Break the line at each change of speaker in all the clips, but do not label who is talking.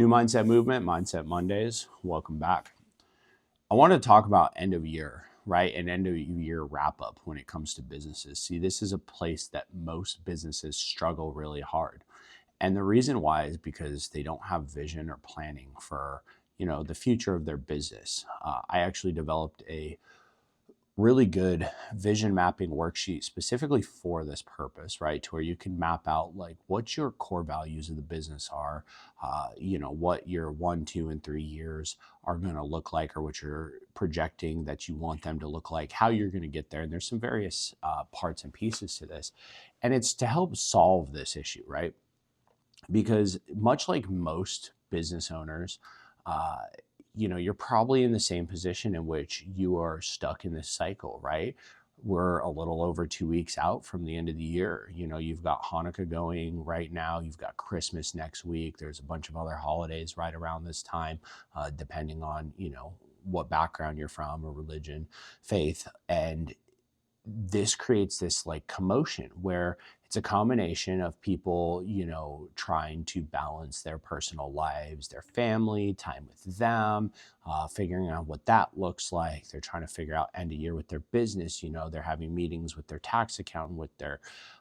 New Mindset Movement, Mindset Mondays. Welcome back. I want to talk about end of year, right? An end of year wrap up when it comes to businesses. See, this is a place that most businesses struggle really hard. And the reason why is because they don't have vision or planning for, the future of their business. I actually developed a really good vision mapping worksheet specifically for this purpose, right? To where you can map out like what your core values of the business are, what your 1, 2, and 3 years are going to look like, or what you're projecting that you want them to look like, how you're going to get there. And there's some various parts and pieces to this. And it's to help solve this issue, right? Because much like most business owners, uh, you're probably in the same position in which you are stuck in this cycle, right? We're a little over 2 weeks out from the end of the year. You've got Hanukkah going right now. You've got Christmas next week. There's a bunch of other holidays right around this time, depending on, what background you're from or religion, faith. And this creates this like commotion where it's a combination of people, trying to balance their personal lives, their family, time with them, figuring out what that looks like. They're trying to figure out end of year with their business. They're having meetings with their tax accountant, with their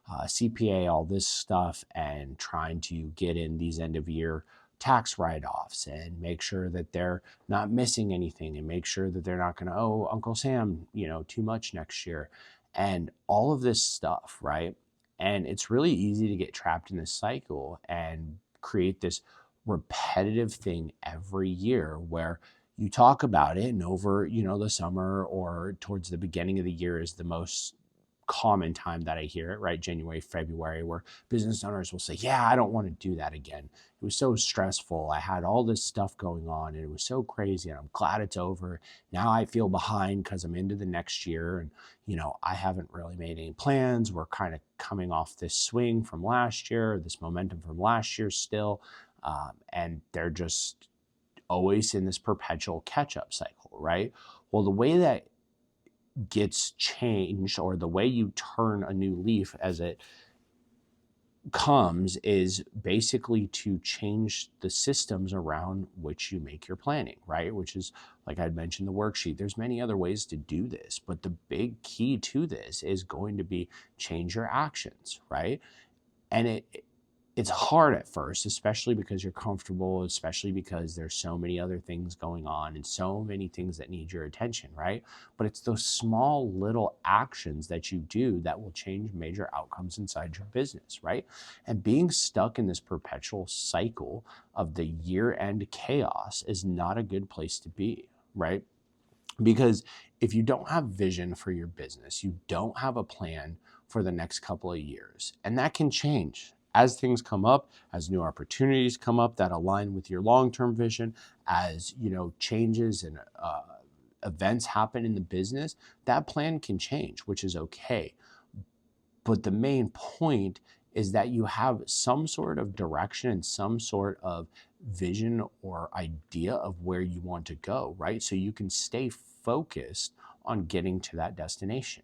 CPA, all this stuff, and trying to get in these end of year tax write-offs and make sure that they're not missing anything, and make sure that they're not going to owe Uncle Sam, too much next year, and all of this stuff, right? And it's really easy to get trapped in this cycle and create this repetitive thing every year where you talk about it, and over, the summer or towards the beginning of the year is the most common time that I hear it, right? January, February, where business owners will say, yeah, I don't want to do that again. It was so stressful. I had all this stuff going on and it was so crazy, and I'm glad it's over. Now I feel behind because I'm into the next year, and, I haven't really made any plans. We're kind of coming off this swing from last year, this momentum from last year still. And they're just always in this perpetual catch-up cycle, right? Well, the way that gets changed, or the way you turn a new leaf as it comes, is basically to change the systems around which you make your planning, right? Which is, like I'd mentioned, the worksheet. There's many other ways to do this, but the big key to this is going to be change your actions, right? And it's hard at first, especially because you're comfortable, especially because there's so many other things going on and so many things that need your attention, right? But it's those small little actions that you do that will change major outcomes inside your business, right? And being stuck in this perpetual cycle of the year-end chaos is not a good place to be, right? Because if you don't have vision for your business, you don't have a plan for the next couple of years, and that can change as things come up, as new opportunities come up that align with your long-term vision, as changes and events happen in the business, that plan can change, which is okay. But the main point is that you have some sort of direction and some sort of vision or idea of where you want to go, right? So you can stay focused on getting to that destination.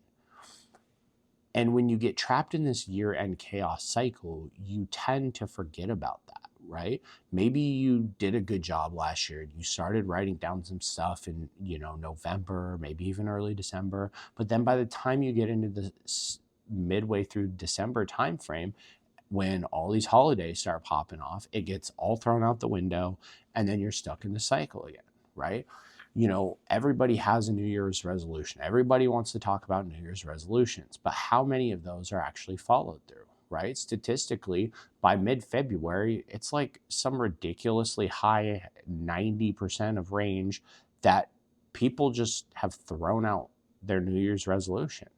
And when you get trapped in this year-end chaos cycle, you tend to forget about that, right? Maybe you did a good job last year. You started writing down some stuff in, November, maybe even early December. But then by the time you get into the midway through December timeframe, when all these holidays start popping off, it gets all thrown out the window, and then you're stuck in the cycle again, right? Everybody has a New Year's resolution. Everybody wants to talk about New Year's resolutions, but how many of those are actually followed through, right? Statistically, by mid-February, it's like some ridiculously high 90% of range that people just have thrown out their New Year's resolution.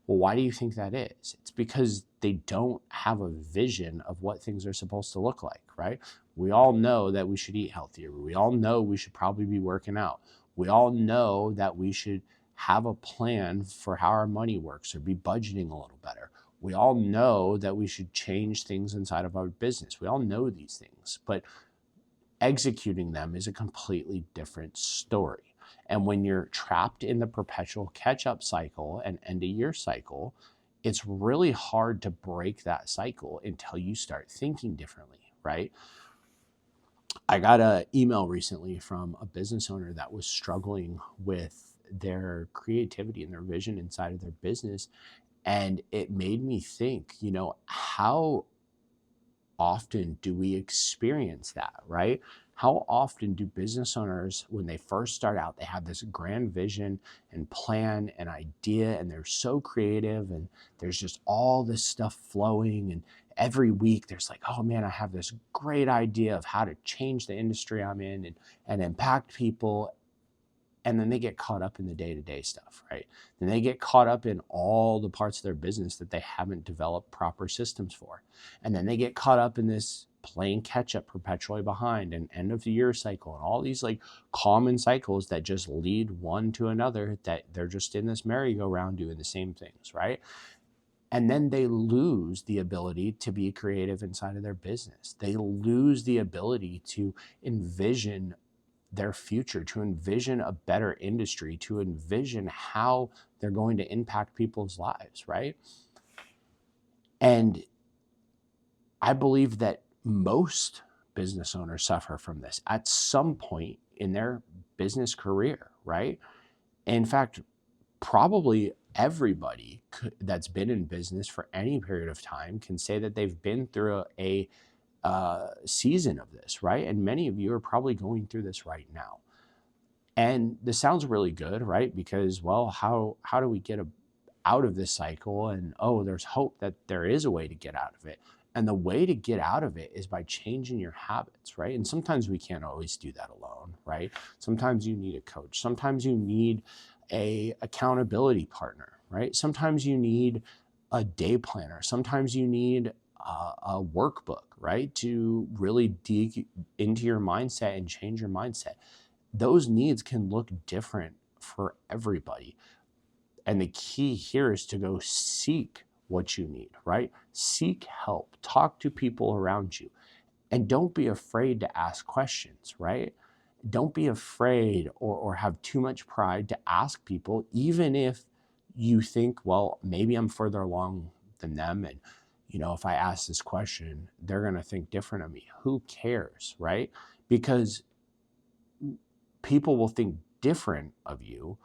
Well, why do you think that is? It's because they don't have a vision of what things are supposed to look like, right? We all know that we should eat healthier. We all know we should probably be working out. We all know that we should have a plan for how our money works, or be budgeting a little better. We all know that we should change things inside of our business. We all know these things, but executing them is a completely different story. And when you're trapped in the perpetual catch-up cycle and end-of-year cycle, it's really hard to break that cycle until you start thinking differently, right? I got an email recently from a business owner that was struggling with their creativity and their vision inside of their business. And it made me think, how often do we experience that, right? How often do business owners, when they first start out, they have this grand vision and plan and idea, and they're so creative, and there's just all this stuff flowing. And every week there's like, oh man, I have this great idea of how to change the industry I'm in and impact people. And then they get caught up in the day-to-day stuff, right? Then they get caught up in all the parts of their business that they haven't developed proper systems for. And then they get caught up in this playing catch up perpetually behind and end of the year cycle and all these like common cycles that just lead one to another, that they're just in this merry-go-round doing the same things, right? And then they lose the ability to be creative inside of their business. They lose the ability to envision their future, to envision a better industry, to envision how they're going to impact people's lives, right? And I believe that most business owners suffer from this at some point in their business career, right? In fact, probably everybody that's been in business for any period of time can say that they've been through a season of this, right? And many of you are probably going through this right now. And this sounds really good, right? Because, well, how do we get out of this cycle? And, oh, there's hope that there is a way to get out of it. And the way to get out of it is by changing your habits, right? And sometimes we can't always do that alone, right? Sometimes you need a coach. Sometimes you need a accountability partner, right? Sometimes you need a day planner. Sometimes you need a workbook, right? To really dig into your mindset and change your mindset. Those needs can look different for everybody. And the key here is to go seek what you need, right? Seek help, talk to people around you, and don't be afraid to ask questions, right? Don't be afraid or have too much pride to ask people, even if you think, well, maybe I'm further along than them. And, if I ask this question, they're going to think different of me. Who cares, right? Because people will think different of you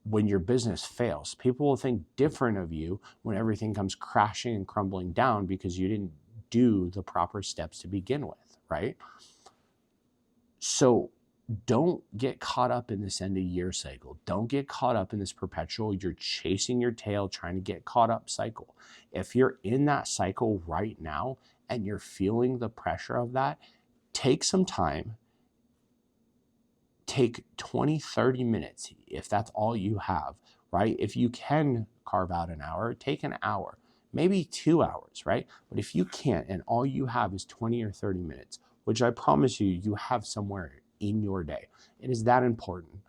when your business fails. People will think different of you when everything comes crashing and crumbling down because you didn't do the proper steps to begin with, right? So don't get caught up in this end of year cycle. Don't get caught up in this perpetual, you're chasing your tail, trying to get caught up cycle. If you're in that cycle right now and you're feeling the pressure of that, take some time. Take 20, 30 minutes if that's all you have, right? If you can carve out an hour, take an hour, maybe 2 hours, right? But if you can't and all you have is 20 or 30 minutes, which I promise you have somewhere in your day, it is that important.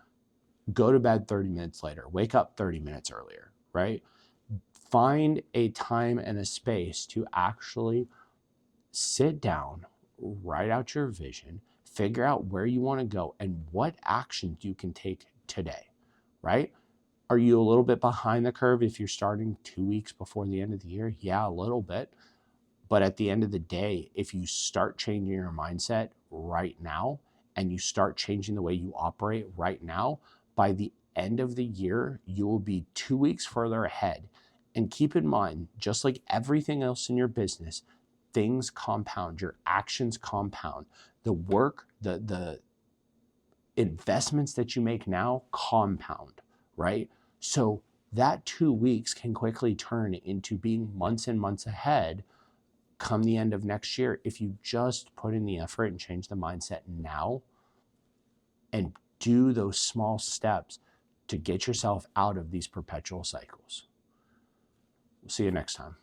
Go to bed 30 minutes later, wake up 30 minutes earlier, right? Find a time and a space to actually sit down, write out your vision, figure out where you want to go and what actions you can take today, right? Are you a little bit behind the curve if you're starting 2 weeks before the end of the year? Yeah, a little bit. But at the end of the day, if you start changing your mindset right now and you start changing the way you operate right now, by the end of the year, you will be 2 weeks further ahead. And keep in mind, just like everything else in your business, things compound, your actions compound. The work, the investments that you make now compound, right? So that 2 weeks can quickly turn into being months and months ahead come the end of next year if you just put in the effort and change the mindset now and do those small steps to get yourself out of these perpetual cycles. We'll see you next time.